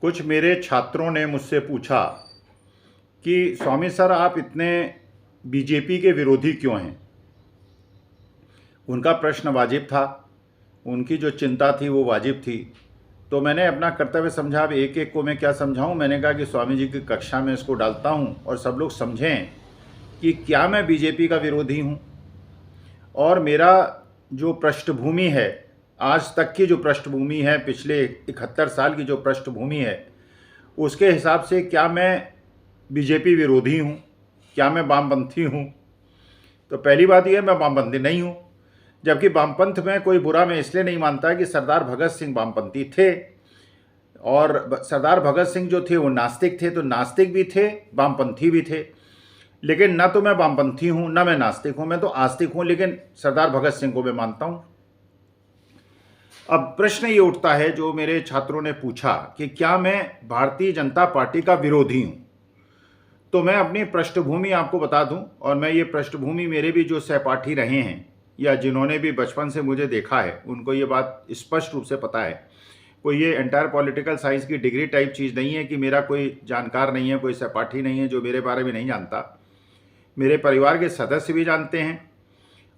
कुछ मेरे छात्रों ने मुझसे पूछा कि स्वामी सर, आप इतने बीजेपी के विरोधी क्यों हैं। उनका प्रश्न वाजिब था, उनकी जो चिंता थी वो वाजिब थी। तो मैंने अपना कर्तव्य समझा। अब एक एक को मैं क्या समझाऊं। मैंने कहा कि स्वामी जी की कक्षा में इसको डालता हूं और सब लोग समझें कि क्या मैं बीजेपी का विरोधी हूं। और मेरा जो पृष्ठभूमि है, आज तक की जो पृष्ठभूमि है, पिछले 71 साल की जो पृष्ठभूमि है, उसके हिसाब से क्या मैं बीजेपी विरोधी हूँ, क्या मैं वामपंथी हूँ। तो पहली बात यह है, मैं वामपंथी नहीं हूँ। जबकि वामपंथ में कोई बुरा मैं इसलिए नहीं मानता कि सरदार भगत सिंह वामपंथी थे, और सरदार भगत सिंह जो थे वो नास्तिक थे, तो नास्तिक भी थे, वामपंथी भी थे। लेकिन न तो मैं वामपंथी हूँ, न मैं नास्तिक हूँ, मैं तो आस्तिक हूँ, लेकिन सरदार भगत सिंह को मैं मानता हूँ। अब प्रश्न ये उठता है, जो मेरे छात्रों ने पूछा कि क्या मैं भारतीय जनता पार्टी का विरोधी हूँ। तो मैं अपनी पृष्ठभूमि आपको बता दूं, और मैं ये पृष्ठभूमि, मेरे भी जो सहपाठी रहे हैं या जिन्होंने भी बचपन से मुझे देखा है, उनको ये बात स्पष्ट रूप से पता है। कोई ये एंटायर पॉलिटिकल साइंस की डिग्री टाइप चीज़ नहीं है कि मेरा कोई जानकार नहीं है, कोई सहपाठी नहीं है जो मेरे बारे में नहीं जानता। मेरे परिवार के सदस्य भी जानते हैं,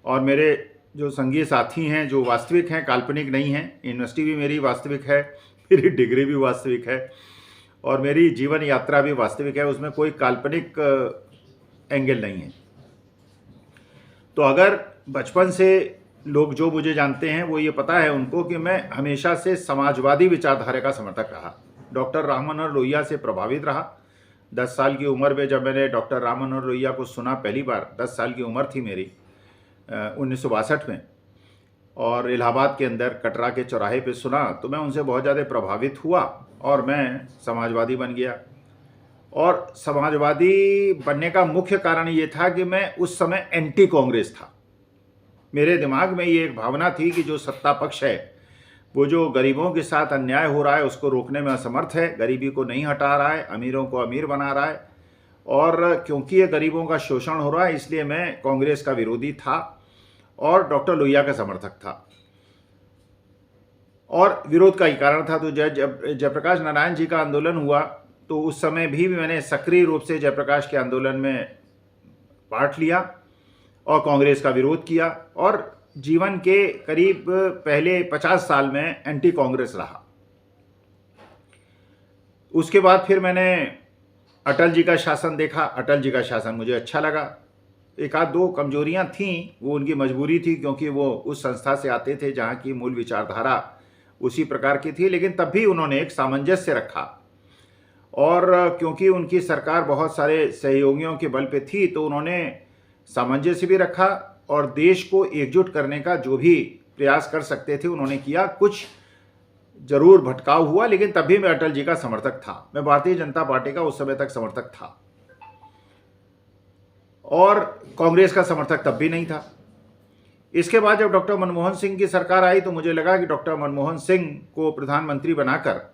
और मेरे जो संगी साथी हैं जो वास्तविक हैं, काल्पनिक नहीं हैं। यूनिवर्सिटी भी मेरी वास्तविक है, मेरी डिग्री भी वास्तविक है, और मेरी जीवन यात्रा भी वास्तविक है, उसमें कोई काल्पनिक एंगल नहीं है। तो अगर बचपन से लोग जो मुझे जानते हैं वो ये पता है उनको कि मैं हमेशा से समाजवादी विचारधारा का समर्थक रहा, डॉक्टर राम मनोहर लोहिया से प्रभावित रहा। 10 साल की उम्र में जब मैंने डॉक्टर राम मनोहर लोहिया को सुना पहली बार, 10 साल की उम्र थी मेरी, 1962 में, और इलाहाबाद के अंदर कटरा के चौराहे पे सुना, तो मैं उनसे बहुत ज़्यादा प्रभावित हुआ और मैं समाजवादी बन गया। और समाजवादी बनने का मुख्य कारण ये था कि मैं उस समय एंटी कांग्रेस था। मेरे दिमाग में ये एक भावना थी कि जो सत्ता पक्ष है वो जो गरीबों के साथ अन्याय हो रहा है उसको रोकने में असमर्थ है, गरीबी को नहीं हटा रहा है, अमीरों को अमीर बना रहा है, और क्योंकि ये गरीबों का शोषण हो रहा है इसलिए मैं कांग्रेस का विरोधी था और डॉक्टर लोहिया का समर्थक था। और विरोध का ही कारण था। तो जब जयप्रकाश नारायण जी का आंदोलन हुआ तो उस समय भी मैंने सक्रिय रूप से जयप्रकाश के आंदोलन में पार्ट लिया और कांग्रेस का विरोध किया, और जीवन के करीब पहले 50 साल में एंटी कांग्रेस रहा। उसके बाद फिर मैंने अटल जी का शासन देखा। अटल जी का शासन मुझे अच्छा लगा। एक आध दो कमजोरियां थीं, वो उनकी मजबूरी थी, क्योंकि वो उस संस्था से आते थे जहां की मूल विचारधारा उसी प्रकार की थी, लेकिन तब भी उन्होंने एक सामंजस्य रखा। और क्योंकि उनकी सरकार बहुत सारे सहयोगियों के बल पे थी तो उन्होंने सामंजस्य भी रखा और देश को एकजुट करने का जो भी प्रयास कर सकते थे उन्होंने किया। कुछ जरूर भटकाव हुआ, लेकिन तब भी मैं अटल जी का समर्थक था। मैं भारतीय जनता पार्टी का उस समय तक समर्थक था और कांग्रेस का समर्थक तब भी नहीं था। इसके बाद जब डॉक्टर मनमोहन सिंह की सरकार आई तो मुझे लगा कि डॉक्टर मनमोहन सिंह को प्रधानमंत्री बनाकर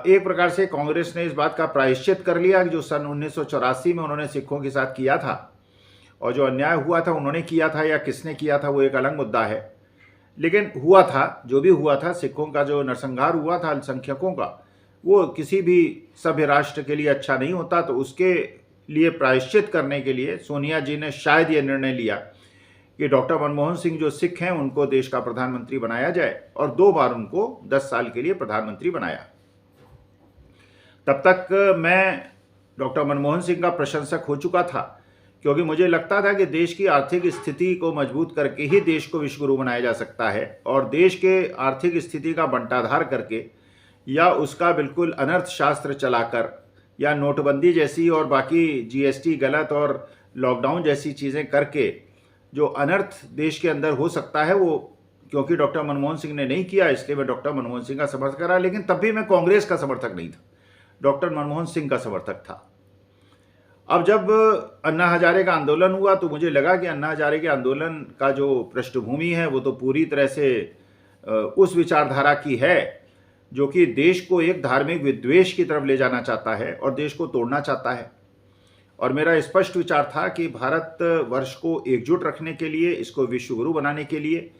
एक प्रकार से कांग्रेस ने इस बात का प्रायश्चित कर लिया कि जो सन 1984 में उन्होंने सिखों के साथ किया था, और जो अन्याय हुआ था उन्होंने किया था या किसने किया था वो एक अलग मुद्दा है, लेकिन हुआ था, जो भी हुआ था, सिखों का जो नरसंहार हुआ था अल्पसंख्यकों का, वो किसी भी सभ्य राष्ट्र के लिए अच्छा नहीं होता। तो उसके लिए प्रायश्चित करने के लिए सोनिया जी ने शायद ये निर्णय लिया कि डॉक्टर मनमोहन सिंह जो सिख हैं उनको देश का प्रधानमंत्री बनाया जाए, और 2 बार उनको 10 साल के लिए प्रधानमंत्री बनाया। तब तक मैं डॉक्टर मनमोहन सिंह का प्रशंसक हो चुका था, क्योंकि मुझे लगता था कि देश की आर्थिक स्थिति को मजबूत करके ही देश को विश्वगुरु बनाया जा सकता है, और देश के आर्थिक स्थिति का बंटाधार करके या उसका बिल्कुल अनर्थ शास्त्र चलाकर या नोटबंदी जैसी और बाकी जीएसटी गलत और लॉकडाउन जैसी चीज़ें करके जो अनर्थ देश के अंदर हो सकता है, वो क्योंकि डॉक्टर मनमोहन सिंह ने नहीं किया इसलिए मैं डॉक्टर मनमोहन सिंह का समर्थक रहा। लेकिन तब भी मैं कांग्रेस का समर्थक नहीं था, डॉक्टर मनमोहन सिंह का समर्थक था। अब जब अन्ना हजारे का आंदोलन हुआ तो मुझे लगा कि अन्ना हजारे के आंदोलन का जो पृष्ठभूमि है वो तो पूरी तरह से उस विचारधारा की है जो कि देश को एक धार्मिक विद्वेष की तरफ ले जाना चाहता है और देश को तोड़ना चाहता है। और मेरा स्पष्ट विचार था कि भारत वर्ष को एकजुट रखने के लिए, इसको विश्वगुरु बनाने के लिए,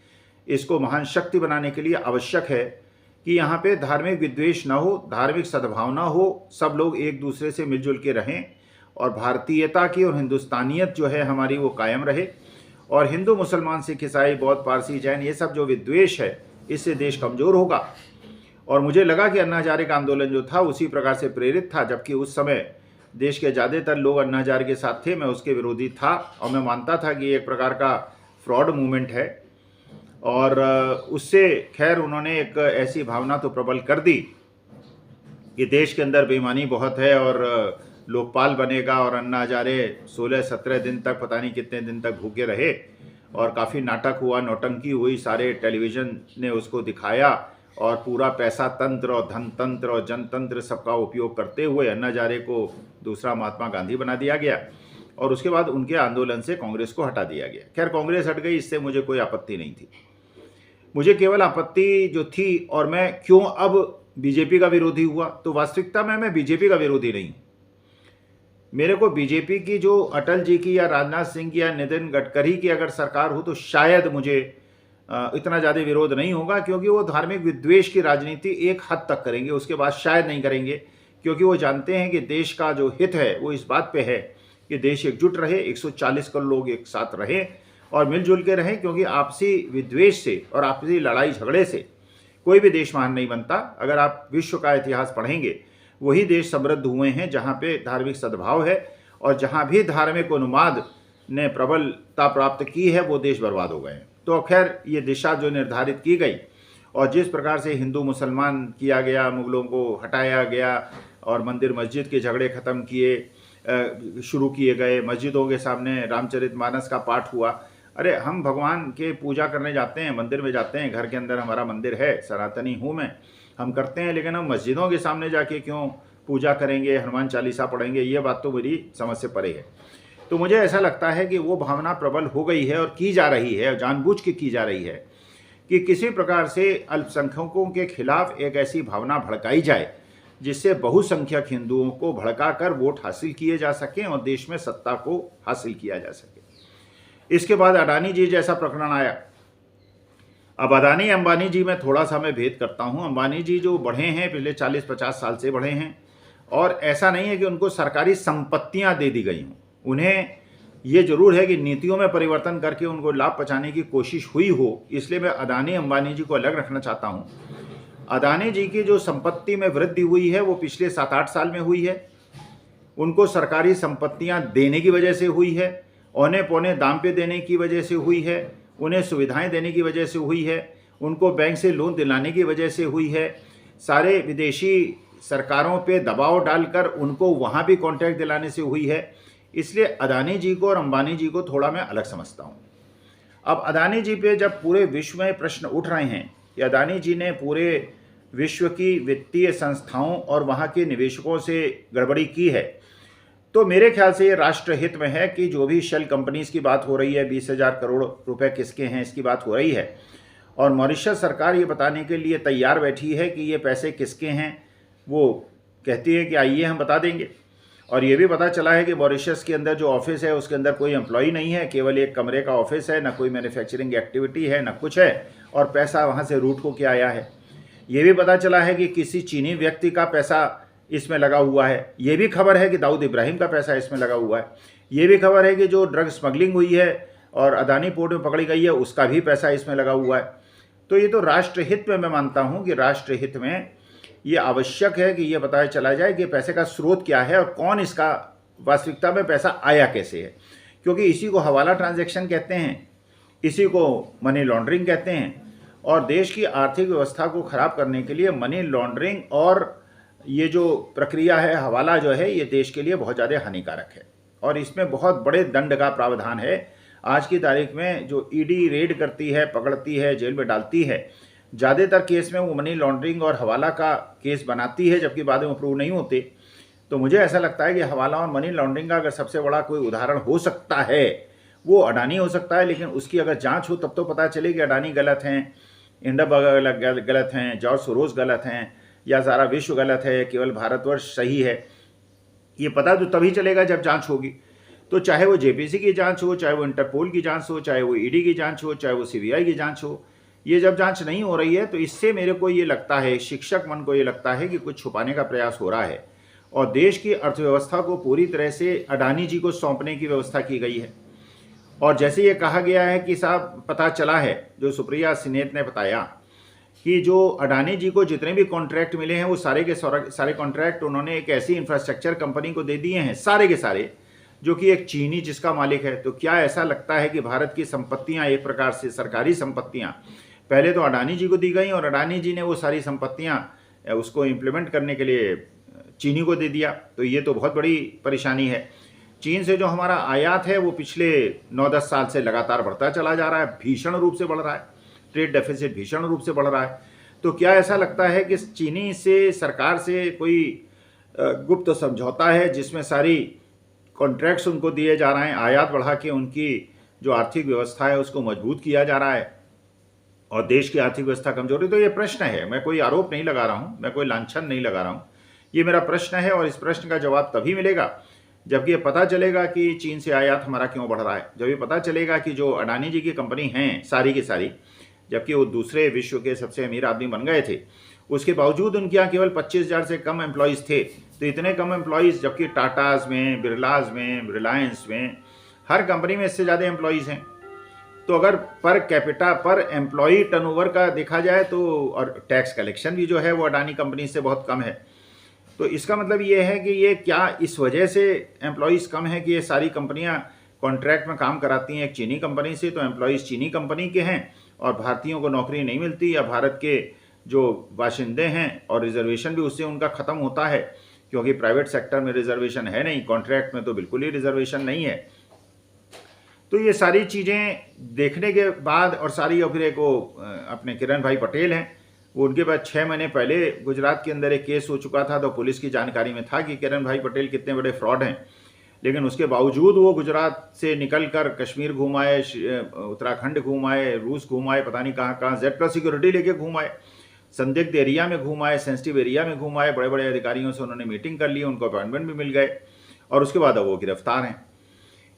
इसको महान शक्ति बनाने के लिए आवश्यक है कि यहाँ पे धार्मिक विद्वेष ना हो, धार्मिक सद्भावना हो, सब लोग एक दूसरे से मिलजुल के रहें और भारतीयता की और हिंदुस्तानियत जो है हमारी वो कायम रहे। और हिंदू मुसलमान सिख ईसाई बौद्ध पारसी जैन ये सब जो विद्वेष है, इससे देश कमज़ोर होगा। और मुझे लगा कि अन्ना हजारे का आंदोलन जो था उसी प्रकार से प्रेरित था, जबकि उस समय देश के ज़्यादातर लोग अन्ना हजारे के साथ थे, मैं उसके विरोधी था और मैं मानता था कि एक प्रकार का फ्रॉड मूवमेंट है। और उससे खैर उन्होंने एक ऐसी भावना तो प्रबल कर दी कि देश के अंदर बेईमानी बहुत है और लोकपाल बनेगा, और अन्ना हजारे 16-17 दिन तक, पता नहीं कितने दिन तक भूखे रहे और काफ़ी नाटक हुआ, नौटंकी हुई, सारे टेलीविज़न ने उसको दिखाया और पूरा पैसा तंत्र और धन तंत्र और जनतंत्र सबका उपयोग करते हुए अन्ना हजारे को दूसरा महात्मा गांधी बना दिया गया और उसके बाद उनके आंदोलन से कांग्रेस को हटा दिया गया। खैर कांग्रेस हट गई, इससे मुझे कोई आपत्ति नहीं थी। मुझे केवल आपत्ति जो थी, और मैं क्यों अब बीजेपी का विरोधी हुआ, तो वास्तविकता में मैं बीजेपी का विरोधी नहीं। मेरे को बीजेपी की जो अटल जी की या राजनाथ सिंह की या नितिन गडकरी की अगर सरकार हो तो शायद मुझे इतना ज़्यादा विरोध नहीं होगा, क्योंकि वो धार्मिक विद्वेष की राजनीति एक हद तक करेंगे, उसके बाद शायद नहीं करेंगे, क्योंकि वो जानते हैं कि देश का जो हित है वो इस बात पे है कि देश एकजुट रहे, 140 करोड़ लोग एक साथ रहें और मिलजुल के रहें, क्योंकि आपसी विद्वेष से और आपसी लड़ाई झगड़े से कोई भी देश महान नहीं बनता। अगर आप विश्व का इतिहास पढ़ेंगे, वही देश समृद्ध हुए हैं जहाँ पे धार्मिक सद्भाव है, और जहाँ भी धार्मिक उन्माद ने प्रबलता प्राप्त की है वो देश बर्बाद हो गए हैं। तो खैर ये दिशा जो निर्धारित की गई और जिस प्रकार से हिंदू मुसलमान किया गया, मुगलों को हटाया गया और मंदिर मस्जिद के झगड़े ख़त्म किए शुरू किए गए, मस्जिदों के सामने रामचरितमानस का पाठ हुआ। अरे हम भगवान के पूजा करने जाते हैं, मंदिर में जाते हैं, घर के अंदर हमारा मंदिर है, सनातनी हूँ मैं, हम करते हैं, लेकिन हम मस्जिदों के सामने जाके क्यों पूजा करेंगे, हनुमान चालीसा पढ़ेंगे, ये बात तो मेरी समझ से परे है। तो मुझे ऐसा लगता है कि वो भावना प्रबल हो गई है और की जा रही है, जानबूझ के की जा रही है कि किसी प्रकार से अल्पसंख्यकों के खिलाफ एक ऐसी भावना भड़काई जाए जिससे बहुसंख्यक हिंदुओं को भड़काकर वोट हासिल किए जा सकें और देश में सत्ता को हासिल किया जा सके। इसके बाद अडानी जी जैसा प्रकरण आया। अब अडानी अंबानी जी में थोड़ा सा मैं भेद करता हूँ। अंबानी जी जो बढ़े हैं पिछले 40-50 साल से बढ़े हैं, और ऐसा नहीं है कि उनको सरकारी संपत्तियाँ दे दी गई हों। उन्हें ये जरूर है कि नीतियों में परिवर्तन करके उनको लाभ पहुँचाने की कोशिश हुई हो, इसलिए मैं अडानी अंबानी जी को अलग रखना चाहता हूँ। अडानी जी की जो संपत्ति में वृद्धि हुई है वो पिछले 7-8 साल में हुई है। उनको सरकारी संपत्तियाँ देने की वजह से हुई है, औने पौने दाम पे देने की वजह से हुई है, उन्हें सुविधाएं देने की वजह से हुई है, उनको बैंक से लोन दिलाने की वजह से हुई है, सारे विदेशी सरकारों पे दबाव डालकर उनको वहाँ भी कॉन्ट्रैक्ट दिलाने से हुई है। इसलिए अडानी जी को और अंबानी जी को थोड़ा मैं अलग समझता हूँ। अब अडानी जी पे जब पूरे विश्व में प्रश्न उठ रहे हैं कि अडानी जी ने पूरे विश्व की वित्तीय संस्थाओं और वहाँ के निवेशकों से गड़बड़ी की है, तो मेरे ख्याल से ये राष्ट्रहित में है कि जो भी शेल कंपनीज की बात हो रही है, 20,000 करोड़ रुपए किसके हैं इसकी बात हो रही है, और मॉरिशस सरकार ये बताने के लिए तैयार बैठी है कि ये पैसे किसके हैं। वो कहती है कि आइए हम बता देंगे। और ये भी पता चला है कि मॉरिशस के अंदर जो ऑफिस है उसके अंदर कोई एम्प्लॉय नहीं है, केवल एक कमरे का ऑफिस है, ना कोई मैन्युफैक्चरिंग एक्टिविटी है, ना कुछ है, और पैसा वहाँ से रूट को क्या आया है। ये भी पता चला है कि किसी चीनी व्यक्ति का पैसा इसमें लगा हुआ है। ये भी खबर है कि दाऊद इब्राहिम का पैसा इसमें लगा हुआ है। ये भी खबर है कि जो ड्रग स्मगलिंग हुई है और अडानी पोर्ट में पकड़ी गई है उसका भी पैसा इसमें लगा हुआ है। तो ये तो राष्ट्रहित में मैं मानता हूँ कि राष्ट्रहित में ये आवश्यक है कि ये बताया चला जाए कि पैसे का स्रोत क्या है और कौन इसका वास्तविकता में पैसा आया कैसे है, क्योंकि इसी को हवाला ट्रांजैक्शन कहते हैं, इसी को मनी लॉन्ड्रिंग कहते हैं। और देश की आर्थिक व्यवस्था को ख़राब करने के लिए मनी लॉन्ड्रिंग और ये जो प्रक्रिया है, हवाला जो है, ये देश के लिए बहुत ज़्यादा हानिकारक है और इसमें बहुत बड़े दंड का प्रावधान है। आज की तारीख में जो ईडी रेड करती है, पकड़ती है, जेल में डालती है, ज़्यादातर केस में वो मनी लॉन्ड्रिंग और हवाला का केस बनाती है, जबकि बाद में अप्रूव नहीं होते। तो मुझे ऐसा लगता है कि हवाला और मनी लॉन्ड्रिंग का अगर सबसे बड़ा कोई उदाहरण हो सकता है वो अडानी हो सकता है, लेकिन उसकी अगर जांच हो तब तो पता चले कि अडानी गलत हैं, इंडब गलत हैं, जॉर्ज सोरोस गलत हैं, या सारा विश्व गलत है, केवल भारतवर्ष सही है। ये पता तो तभी चलेगा जब जांच होगी। तो चाहे वो जेपीसी की जांच हो, चाहे वो इंटरपोल की जांच हो, चाहे वो ईडी की जांच हो, चाहे वो सीबीआई की जांच हो, ये जब जांच नहीं हो रही है तो इससे मेरे को ये लगता है, शिक्षक मन को ये लगता है कि कुछ छुपाने का प्रयास हो रहा है और देश की अर्थव्यवस्था को पूरी तरह से अडानी जी को सौंपने की व्यवस्था की गई है। और जैसे ये कहा गया है कि साहब पता चला है, जो सुप्रिया सिनेट ने बताया कि जो अडानी जी को जितने भी कॉन्ट्रैक्ट मिले हैं वो सारे के सारे कॉन्ट्रैक्ट उन्होंने एक ऐसी इंफ्रास्ट्रक्चर कंपनी को दे दिए हैं, सारे के सारे, जो कि एक चीनी जिसका मालिक है। तो क्या ऐसा लगता है कि भारत की संपत्तियां, एक प्रकार से सरकारी संपत्तियां, पहले तो अडानी जी को दी गई और अडानी जी ने वो सारी संपत्तियां उसको इम्प्लीमेंट करने के लिए चीनी को दे दिया। तो ये तो बहुत बड़ी परेशानी है। चीन से जो हमारा आयात है वो पिछले 9-10 साल से लगातार बढ़ता चला जा रहा है, भीषण रूप से बढ़ रहा है, ट्रेड डेफिसिट भीषण रूप से बढ़ रहा है। तो क्या ऐसा लगता है कि चीनी से सरकार से कोई गुप्त समझौता है जिसमें सारी कॉन्ट्रैक्ट्स उनको दिए जा रहे हैं, आयात बढ़ा के उनकी जो आर्थिक व्यवस्था है उसको मजबूत किया जा रहा है और देश की आर्थिक व्यवस्था कमजोर है? तो ये प्रश्न है, मैं कोई आरोप नहीं लगा रहा हूँ, मैं कोई लांछन नहीं लगा रहा हूँ, ये मेरा प्रश्न है और इस प्रश्न का जवाब तभी मिलेगा जबकि ये पता चलेगा कि चीन से आयात हमारा क्यों बढ़ रहा है। जब ये पता चलेगा कि जो अडानी जी की कंपनी हैं सारी की सारी, जबकि वो दूसरे विश्व के सबसे अमीर आदमी बन गए थे, उसके बावजूद उनके यहाँ केवल 25,000 से कम एम्प्लॉयज़ थे। तो इतने कम एम्प्लॉयज़, जबकि टाटाज में, बिरलाज में, रिलायंस में, हर कंपनी में इससे ज़्यादा एम्प्लॉयज़ हैं। तो अगर पर कैपिटा, पर एम्प्लॉई टर्नओवर का देखा जाए तो, और टैक्स कलेक्शन भी जो है वो अडानी कंपनी से बहुत कम है। तो इसका मतलब ये है कि ये क्या इस वजह से एम्प्लॉयज़ कम है कि ये सारी कंपनियां कॉन्ट्रैक्ट में काम कराती हैं एक चीनी कंपनी से, तो एम्प्लॉयज़ चीनी कंपनी के हैं और भारतीयों को नौकरी नहीं मिलती, या भारत के जो बाशिंदे हैं और रिजर्वेशन भी उससे उनका ख़त्म होता है, क्योंकि प्राइवेट सेक्टर में रिजर्वेशन है नहीं, कॉन्ट्रैक्ट में तो बिल्कुल ही रिजर्वेशन नहीं है। तो ये सारी चीज़ें देखने के बाद, और सारी, और फिर एक वो अपने किरण भाई पटेल हैं, वो उनके बाद 6 महीने पहले गुजरात के अंदर एक केस हो चुका था, तो पुलिस की जानकारी में था कि किरण भाई पटेल कितने बड़े फ्रॉड हैं, लेकिन उसके बावजूद वो गुजरात से निकल कर कश्मीर घूम आए, उत्तराखंड घूम आए, रूस घूम आए, पता नहीं कहाँ कहाँ, Z+ सिक्योरिटी लेके घूम आए, संदिग्ध एरिया में घूम आए, सेंसिटिव एरिया में घूम आए, बड़े बड़े अधिकारियों से उन्होंने मीटिंग कर ली, उनको अपॉइंटमेंट भी मिल गए और उसके बाद अब वो गिरफ्तार हैं।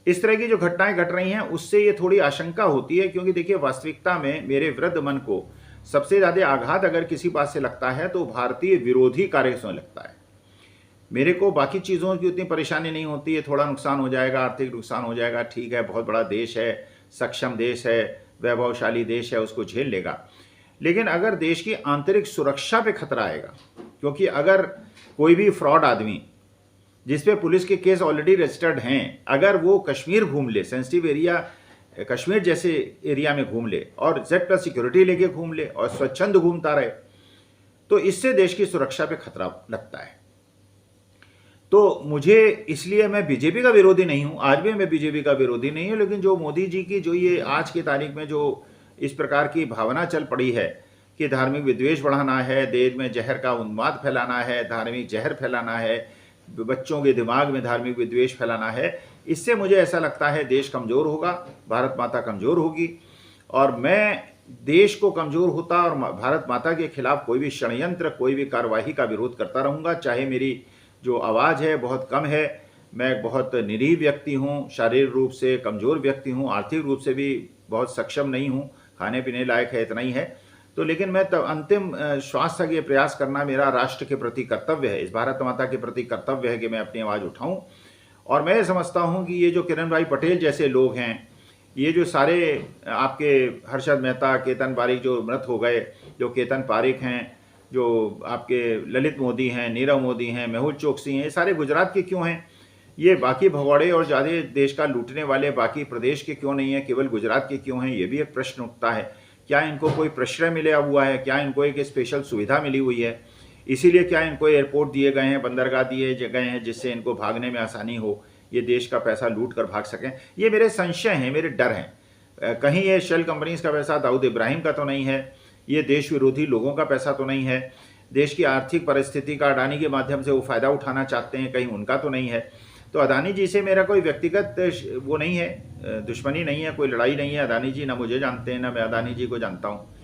इस तरह की जो घटनाएं घट रही हैं उससे ये थोड़ी आशंका होती है, क्योंकि देखिए वास्तविकता में मेरे वृद्ध मन को सबसे ज़्यादा आघात अगर किसी बात से लगता है तो भारतीय विरोधी कार्य से लगता है। मेरे को बाकी चीज़ों की उतनी परेशानी नहीं होती है, थोड़ा नुकसान हो जाएगा, आर्थिक नुकसान हो जाएगा, ठीक है, बहुत बड़ा देश है, सक्षम देश है, वैभवशाली देश है, उसको झेल लेगा। लेकिन अगर देश की आंतरिक सुरक्षा पे खतरा आएगा, क्योंकि अगर कोई भी फ्रॉड आदमी जिस पे पुलिस के केस ऑलरेडी रजिस्टर्ड हैं, अगर वो कश्मीर घूम ले, सेंसिटिव एरिया कश्मीर जैसे एरिया में घूम ले और Z+ सिक्योरिटी लेके घूम ले और स्वच्छंद घूमता रहे, तो इससे देश की सुरक्षा पे खतरा लगता है। तो मुझे, इसलिए मैं बीजेपी का विरोधी नहीं हूं, आज भी मैं बीजेपी का विरोधी नहीं हूं, लेकिन जो मोदी जी की जो ये आज की तारीख में जो इस प्रकार की भावना चल पड़ी है कि धार्मिक विद्वेष बढ़ाना है, देश में जहर का उन्माद फैलाना है, धार्मिक जहर फैलाना है, बच्चों के दिमाग में धार्मिक विद्वेष फैलाना है, इससे मुझे ऐसा लगता है देश कमज़ोर होगा, भारत माता कमज़ोर होगी। और मैं देश को कमज़ोर होता और भारत माता के खिलाफ कोई भी षड्यंत्र, कोई भी कार्यवाही का विरोध करता रहूँगा, चाहे मेरी जो आवाज़ है बहुत कम है, मैं बहुत निरीह व्यक्ति हूँ, शारीरिक रूप से कमज़ोर व्यक्ति हूँ, आर्थिक रूप से भी बहुत सक्षम नहीं हूँ, खाने पीने लायक है, इतना ही है। तो लेकिन मैं तब अंतिम श्वास तक ये प्रयास करना मेरा राष्ट्र के प्रति कर्तव्य है, इस भारत माता के प्रति कर्तव्य है कि मैं अपनी आवाज़ उठाऊं। और मैं समझता हूं कि ये जो किरण भाई पटेल जैसे लोग हैं, ये जो सारे आपके हर्षद मेहता, केतन पारिक जो मृत हो गए, जो केतन पारिक हैं, जो आपके ललित मोदी हैं, नीरव मोदी हैं, मेहुल चोकसी हैं, ये सारे गुजरात के क्यों हैं? ये बाकी भगौड़े और ज़्यादा देश का लूटने वाले बाकी प्रदेश के क्यों नहीं है, केवल गुजरात के क्यों हैं? ये भी एक प्रश्न उठता है। क्या इनको कोई प्रश्रय मिला हुआ है? क्या इनको एक स्पेशल सुविधा मिली हुई है? इसीलिए क्या इनको एयरपोर्ट दिए गए हैं, बंदरगाह दिए गए हैं, जिससे इनको भागने में आसानी हो, ये देश का पैसा लूट कर भाग सकें? ये मेरे संशय हैं, मेरे डर हैं। कहीं ये शेल कंपनीज का पैसा दाऊद इब्राहिम का तो नहीं है, ये देश विरोधी लोगों का पैसा तो नहीं है, देश की आर्थिक परिस्थिति का अडानी के माध्यम से वो फ़ायदा उठाना चाहते हैं, कहीं उनका तो नहीं है। तो अडानी जी से मेरा कोई व्यक्तिगत वो नहीं है, दुश्मनी नहीं है, कोई लड़ाई नहीं है। अडानी जी ना मुझे जानते हैं, ना मैं अडानी जी को जानता हूँ,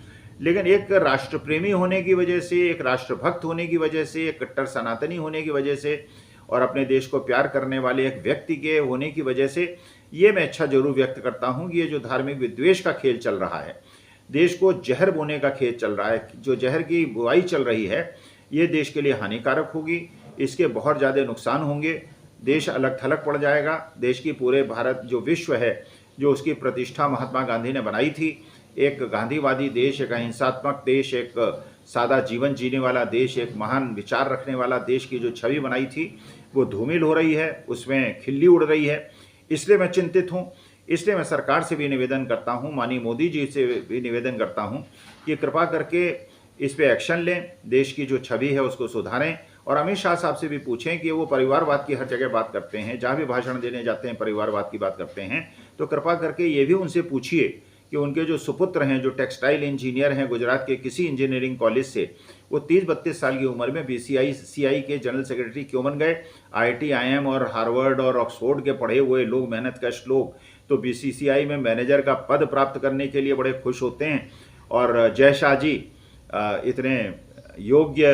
लेकिन एक राष्ट्रप्रेमी होने की वजह से, एक राष्ट्रभक्त होने की वजह से, एक कट्टर सनातनी होने की वजह से और अपने देश को प्यार करने वाले एक व्यक्ति के होने की वजह से ये मैं इच्छा जरूर व्यक्त करता हूँ कि ये जो धार्मिक विद्वेष का खेल चल रहा है, देश को जहर बोने का खेत चल रहा है। जो जहर की बुआई चल रही है ये देश के लिए हानिकारक होगी, इसके बहुत ज़्यादा नुकसान होंगे, देश अलग थलग पड़ जाएगा। देश की पूरे भारत जो विश्व है, जो उसकी प्रतिष्ठा महात्मा गांधी ने बनाई थी, एक गांधीवादी देश, एक अहिंसात्मक देश, एक सादा जीवन जीने वाला देश, एक महान विचार रखने वाला देश की जो छवि बनाई थी वो धूमिल हो रही है, उसमें खिल्ली उड़ रही है। इसलिए मैं चिंतित हूँ। इसलिए मैं सरकार से भी निवेदन करता हूँ, माननीय मोदी जी से भी निवेदन करता हूँ कि कृपा करके इस पे एक्शन लें, देश की जो छवि है उसको सुधारें। और अमित शाह साहब से भी पूछें कि वो परिवारवाद की हर जगह बात करते हैं, जहाँ भी भाषण देने जाते हैं परिवारवाद की बात करते हैं, तो कृपा करके ये भी उनसे पूछिए कि उनके जो सुपुत्र हैं, जो टेक्सटाइल इंजीनियर हैं गुजरात के किसी इंजीनियरिंग कॉलेज से, वो 30-32 साल की उम्र में BCCI के जनरल सेक्रेटरी क्यों बन गए। IIT, IIM और हार्वर्ड और ऑक्सफोर्ड के पढ़े हुए लोग, मेहनतकश लोग, तो BCCI में मैनेजर का पद प्राप्त करने के लिए बड़े खुश होते हैं। और जय शाह जी इतने योग्य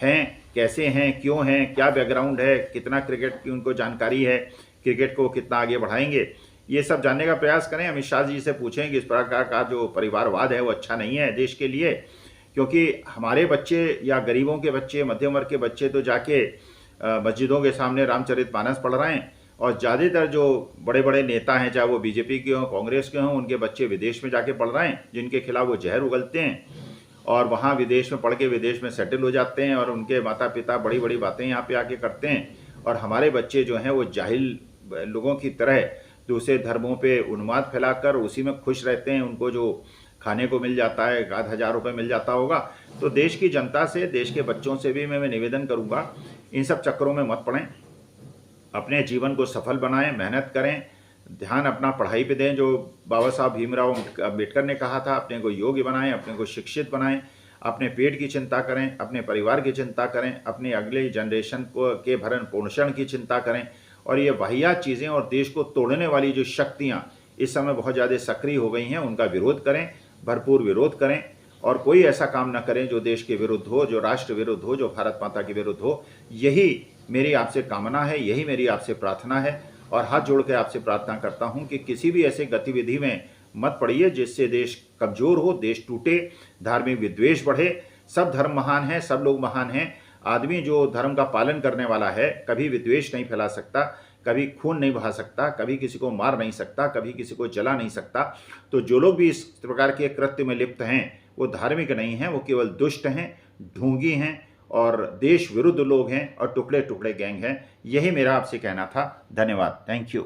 हैं, कैसे हैं, क्यों हैं, क्या बैकग्राउंड है, कितना क्रिकेट की उनको जानकारी है, क्रिकेट को कितना आगे बढ़ाएंगे, ये सब जानने का प्रयास करें। अमित शाह जी से पूछें कि इस प्रकार का जो परिवारवाद है वो अच्छा नहीं है देश के लिए, क्योंकि हमारे बच्चे या गरीबों के बच्चे, मध्यम वर्ग के बच्चे तो जाके मस्जिदों के सामने रामचरितमानस पढ़ रहे हैं, और ज़्यादातर जो बड़े बड़े नेता हैं, चाहे वो BJP के हों, कांग्रेस के हों, उनके बच्चे विदेश में जाके पढ़ रहे हैं, जिनके खिलाफ वो जहर उगलते हैं और वहाँ विदेश में पढ़ के विदेश में सेटल हो जाते हैं, और उनके माता पिता बड़ी बड़ी बातें यहाँ पे आके करते हैं। और हमारे बच्चे जो हैं वो जाहिल लोगों की तरह दूसरे धर्मों पे उन्माद फैलाकर उसी में खुश रहते हैं। उनको जो खाने को मिल जाता है, 1000 रुपये मिल जाता होगा। तो देश की जनता से, देश के बच्चों से भी मैं निवेदन करूँगा, इन सब चक्करों में मत पड़ें, अपने जीवन को सफल बनाएं, मेहनत करें, ध्यान अपना पढ़ाई पे दें, जो बाबा साहब भीमराव अम्बेडकर ने कहा था, अपने को योग्य बनाएं, अपने को शिक्षित बनाएं, अपने पेट की चिंता करें, अपने परिवार की चिंता करें, अपने अगले जनरेशन को के भरण पोषण की चिंता करें। और ये वाहियात चीज़ें और देश को तोड़ने वाली जो शक्तियाँ इस समय बहुत ज़्यादा सक्रिय हो गई हैं, उनका विरोध करें, भरपूर विरोध करें, और कोई ऐसा काम ना करें जो देश के विरुद्ध हो, जो राष्ट्र विरुद्ध हो, जो भारत माता के विरुद्ध हो। यही मेरी आपसे कामना है, यही मेरी आपसे प्रार्थना है। और हाथ जोड़ के आपसे प्रार्थना करता हूं कि किसी भी ऐसे गतिविधि में मत पड़िए जिससे देश कमजोर हो, देश टूटे, धार्मिक विद्वेष बढ़े। सब धर्म महान हैं, सब लोग महान हैं। आदमी जो धर्म का पालन करने वाला है कभी विद्वेष नहीं फैला सकता, कभी खून नहीं बहा सकता, कभी किसी को मार नहीं सकता, कभी किसी को जला नहीं सकता। तो जो लोग भी इस प्रकार के कृत्य में लिप्त हैं वो धार्मिक नहीं हैं, वो केवल दुष्ट हैं, ढोंगी हैं और देश विरुद्ध लोग हैं और टुकड़े टुकड़े गैंग हैं। यही मेरा आपसे कहना था। धन्यवाद। Thank you.